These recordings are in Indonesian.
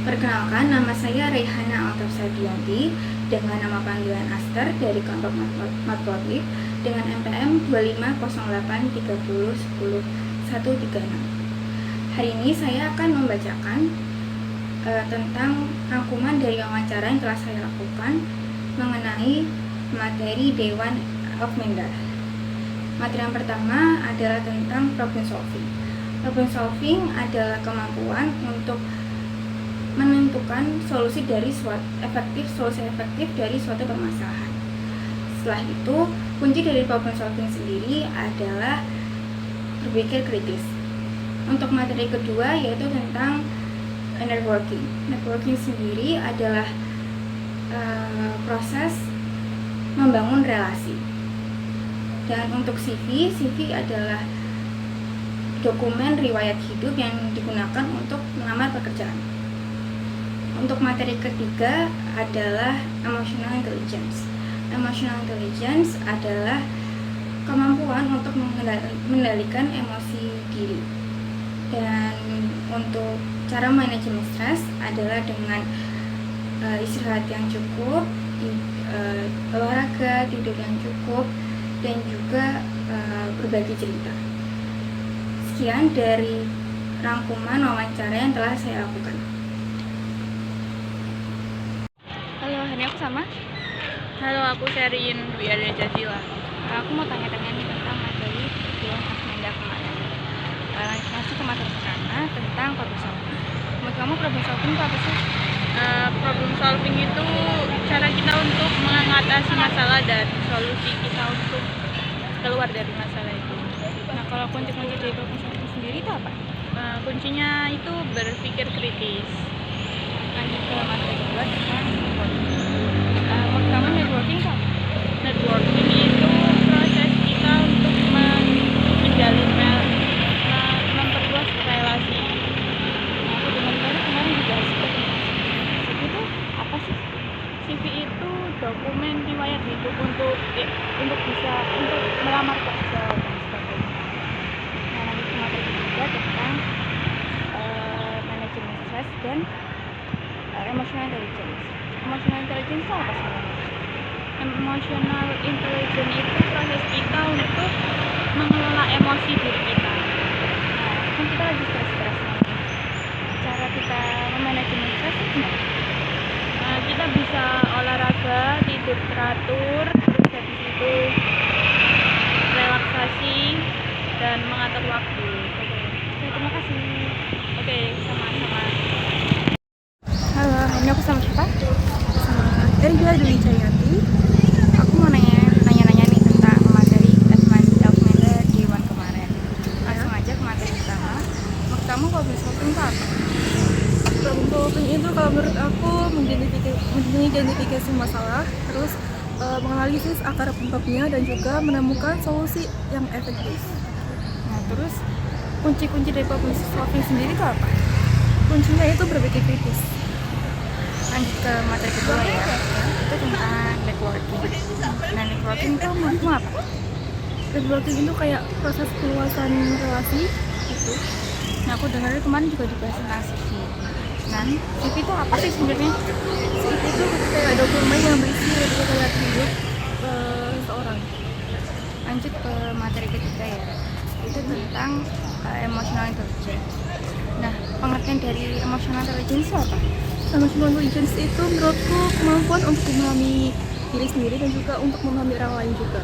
Perkenalkan, nama saya Rehana Altarsadianti dengan nama panggilan Aster dari kelompok Matematik dengan NPM 250830100136. Hari ini saya akan membacakan tentang rangkuman dari wawancara yang telah saya lakukan mengenai materi Dewan Elfmenda. Materi yang pertama adalah tentang problem solving. Problem solving adalah kemampuan untuk menentukan solusi efektif dari suatu permasalahan. Setelah itu, kunci dari problem solving sendiri adalah berpikir kritis. Untuk materi kedua yaitu tentang networking. Networking sendiri adalah proses membangun relasi. Dan untuk CV adalah dokumen riwayat hidup yang digunakan untuk melamar pekerjaan. Untuk materi ketiga adalah emotional intelligence. Emotional intelligence adalah kemampuan untuk mengendalikan emosi diri. Dan untuk cara manajemen stres adalah dengan istirahat yang cukup, olahraga, tidur yang cukup, dan juga berbagi cerita. Sekian dari rangkuman wawancara yang telah saya lakukan. Halo, hari aku sama. Halo, aku Sherin Dwi Arya Jazila. Aku mau tanya-tanya nih tentang materi Dewan Elfmenda kemarin. Langsung ke materi pertama tentang problem solving. Menurut kamu problem solving itu apa sih? Problem solving itu cara kita untuk mengatasi masalah dan solusi kita untuk keluar dari masalah itu. Nah, kalau kunci-kunci dari problem solving sendiri itu apa? Kuncinya itu berpikir kritis. Lanjut ke materi kedua tentang networking. Menurut kamu networking itu apa? Networking itu proses kita untuk memperluas relasi. Aku dengar kemarin juga seperti itu. CV itu apa sih? CV itu dokumen riwayat hidup untuk melamar kerja dan sebagainya. Nah, lanjut ke materi ketiga tentang manajemen stres dan emotional intelligence. Emotional intelligence itu apa sebenarnya? Emotional intelligence itu proses kita untuk mengelola emosi diri kita. Nah, kan kita lagi stres-stresnya. Cara kita memanajemen stres itu gimana? Kita bisa olahraga, tidur teratur, terus habis itu relaksasi dan mengatur waktu. Oke, terima kasih. Oke, sama-sama. Halo, ini aku sama siapa? Sama Erga Dwi Cayanti. Aku mau nanya-nanya nih tentang materi Elfmenda Dewan kemarin. Langsung aja ke materi pertama. Menurut kamu problem solving itu apa? Problem solving itu kalau menurut aku mengidentifikasi masalah, terus menganalisis akar penyebabnya dan juga menemukan solusi yang efektif. Nah, terus kunci-kunci dari problem solving sendiri itu apa? Kuncinya itu berpikir kritis. Lanjut ke materi kedua ya, itu tentang networking. Nah, networking itu menurutmu apa? Networking itu kayak proses perluasan relasi gitu. Nah, aku dengar kemarin juga dibahas tentang CV. Nah, CV itu apa sih sebenarnya? Itu kayak dokumen yang berisi riwayat hidup seseorang. Lanjut ke materi ketiga ya, itu tentang emotional intelligence. Nah, pengertian dari emotional intelligence itu apa? Emotional intelligence itu menurutku kemampuan untuk memahami diri sendiri dan juga untuk memahami orang lain juga.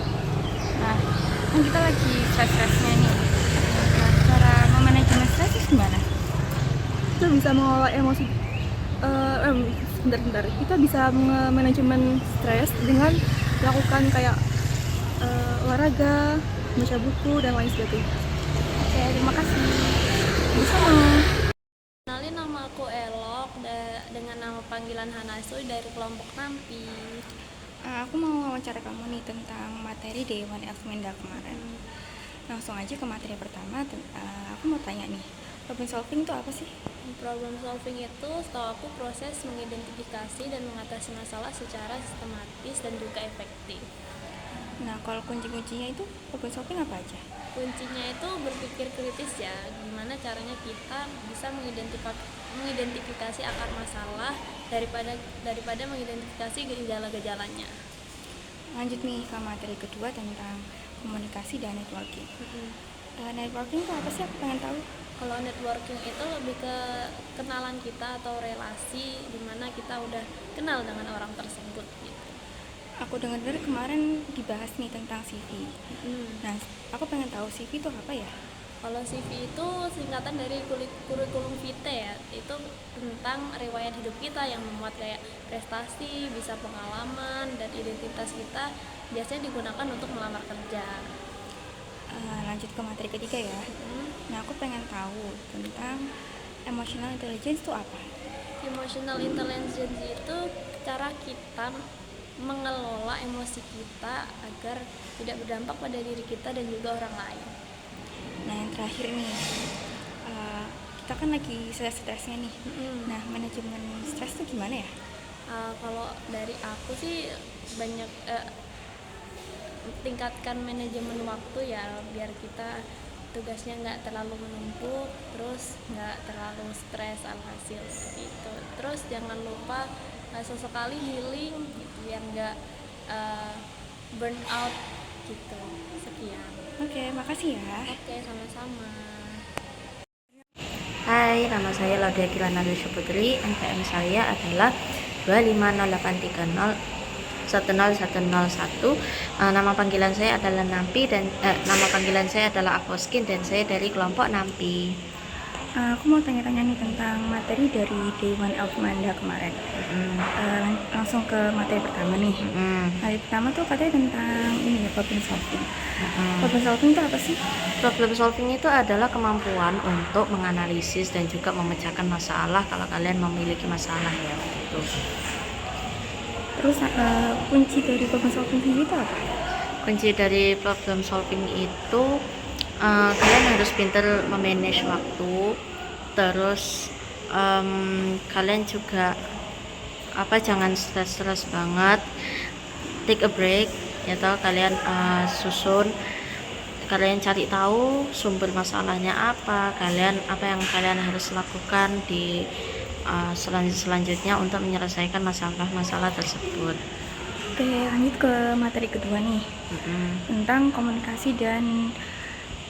Nah, kan kita lagi stres-stresnya nih. Nah, cara memanajemen stres itu gimana? Kita bisa mengelola emosi. Bentar. Kita bisa manajemen stres dengan melakukan kayak olahraga, baca buku dan lain sebagainya. Oke, terima kasih. Sama. Kenalin, nama aku Elok dengan nama panggilan Hanasuy dari kelompok Nampi. Aku mau wawancara kamu nih tentang materi Dewan Elfmenda kemarin. Langsung aja ke materi pertama. Aku mau tanya nih, problem solving itu apa sih? Problem solving itu setahu aku proses mengidentifikasi dan mengatasi masalah secara sistematis dan juga efektif. Nah, kalau kunci-kuncinya itu problem solving apa aja? Kuncinya itu berpikir kritis ya, gimana caranya kita bisa mengidentifikasi akar masalah daripada mengidentifikasi gejala-gejalanya. Lanjut nih ke materi kedua tentang komunikasi dan networking. Networking itu apa sih? Aku pengen tahu. Kalau networking itu lebih ke kenalan kita atau relasi di mana kita udah kenal dengan orang tersebut gitu. Aku dengar kemarin dibahas nih tentang CV. Nah, aku pengen tahu CV itu apa ya? Kalau CV itu singkatan dari kurikulum vitae ya, itu tentang riwayat hidup kita yang memuat kayak prestasi, bisa pengalaman, dan identitas kita biasanya digunakan untuk melamar kerja. Lanjut ke materi ketiga ya. Nah, aku pengen tahu tentang emotional intelligence itu apa? Emotional intelligence itu cara kita mengelola emosi kita agar tidak berdampak pada diri kita dan juga orang lain. Nah, yang terakhir nih, kita kan lagi stres-stresnya nih. Nah, manajemen stres itu gimana ya? Kalau dari aku sih banyak tingkatkan manajemen waktu ya, biar kita tugasnya nggak terlalu menumpuk, terus nggak terlalu stres alhasil gitu. Terus jangan lupa sesekali healing gitu, biar nggak burn out gitu. Sekian. Oke, makasih ya. Oke, sama-sama. Hai, nama saya Laudia Kilana Lucia Putri. NPM saya adalah 25083010101. Nama panggilan saya adalah Nampi dan nama panggilan saya adalah Afoskin dan saya dari kelompok Nampi. Aku mau tanya-tanya nih tentang materi dari Day One of Manda kemarin. Langsung ke materi pertama nih. Materi pertama tuh katanya tentang ini ya, problem solving. Problem solving itu apa sih? Problem solving itu adalah kemampuan untuk menganalisis dan juga memecahkan masalah kalau kalian memiliki masalah ya gitu. Terus kunci dari problem solving sendiri itu apa? Kunci dari problem solving itu kalian harus pintar memanage waktu, terus kalian juga jangan stres banget, take a break ya toh, kalian kalian cari tahu sumber masalahnya apa yang kalian harus lakukan di selanjutnya untuk menyelesaikan masalah tersebut. Oke, lanjut ke materi kedua nih, tentang komunikasi dan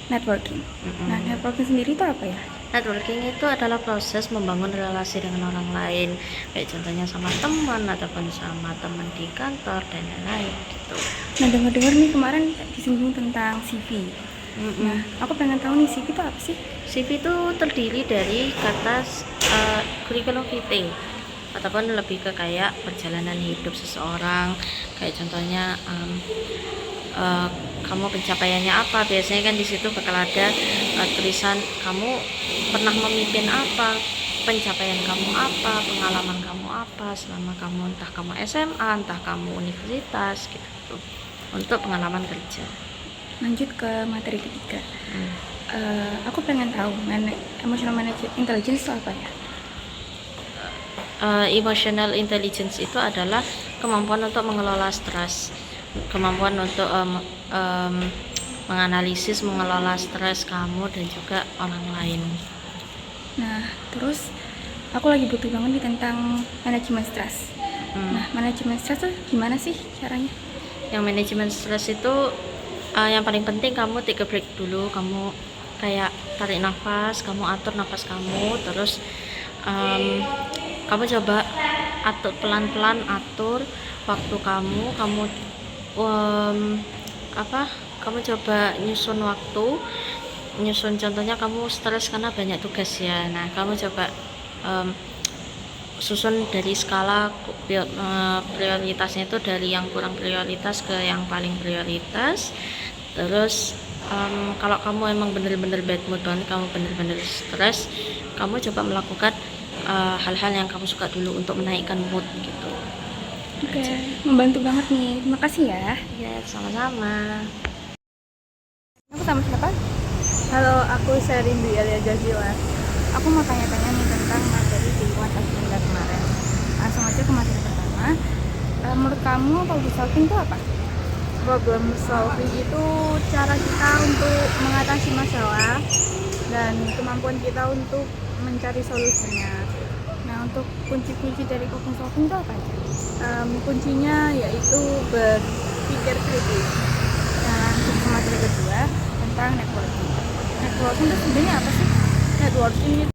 networking. Nah, networking sendiri itu apa ya? Networking itu adalah proses membangun relasi dengan orang lain, kayak contohnya sama teman ataupun sama teman di kantor dan lain-lain gitu. Nah, dengar-dengar nih kemarin disinggung tentang CV. Nah, aku pengen tahu nih CV itu apa sih? CV itu terdiri dari kata kurikulum vitae ataupun lebih ke kayak perjalanan hidup seseorang, kayak contohnya kamu pencapaiannya apa. Biasanya kan di situ bakal ada tulisan kamu pernah memimpin apa, pencapaian kamu apa, pengalaman kamu apa selama kamu entah kamu SMA, entah kamu universitas gitu, untuk pengalaman kerja. Lanjut ke materi ketiga. Aku pengen tahu emotional intelligence itu apa ya? Emotional intelligence itu adalah kemampuan untuk mengelola stres, kemampuan untuk menganalisis, mengelola stres kamu dan juga orang lain. Nah, terus aku lagi butuh banget nih tentang manajemen stres. Nah, manajemen stres tuh gimana sih caranya? Yang manajemen stres itu yang paling penting kamu take a break dulu, kamu kayak tarik nafas, kamu atur nafas kamu, terus kamu coba atur pelan-pelan, atur waktu kamu kamu coba nyusun waktu, contohnya kamu stres karena banyak tugas ya. Nah, kamu coba susun dari skala prioritasnya itu dari yang kurang prioritas ke yang paling prioritas. Terus kalau kamu emang bener-bener bad mood banget, kamu bener-bener stres, kamu coba melakukan hal-hal yang kamu suka dulu untuk menaikkan mood gitu. Oke, membantu banget nih. Terima kasih ya. Ya, sama-sama. Aku sama siapa? Halo, aku Sherin Dwi Alia Jazila. Aku mau tanya-tanya nih tentang materi di One of Manda kemarin. Langsung aja ke materi pertama. Menurut kamu problem solving itu apa? Problem solving itu cara kita untuk mengatasi masalah dan kemampuan kita untuk mencari solusinya. Nah, untuk kunci-kunci dari problem solving itu apa aja? Kuncinya yaitu berpikir kritis. Nah, untuk materi kedua tentang networking. Networking itu sebenarnya apa sih? Networking itu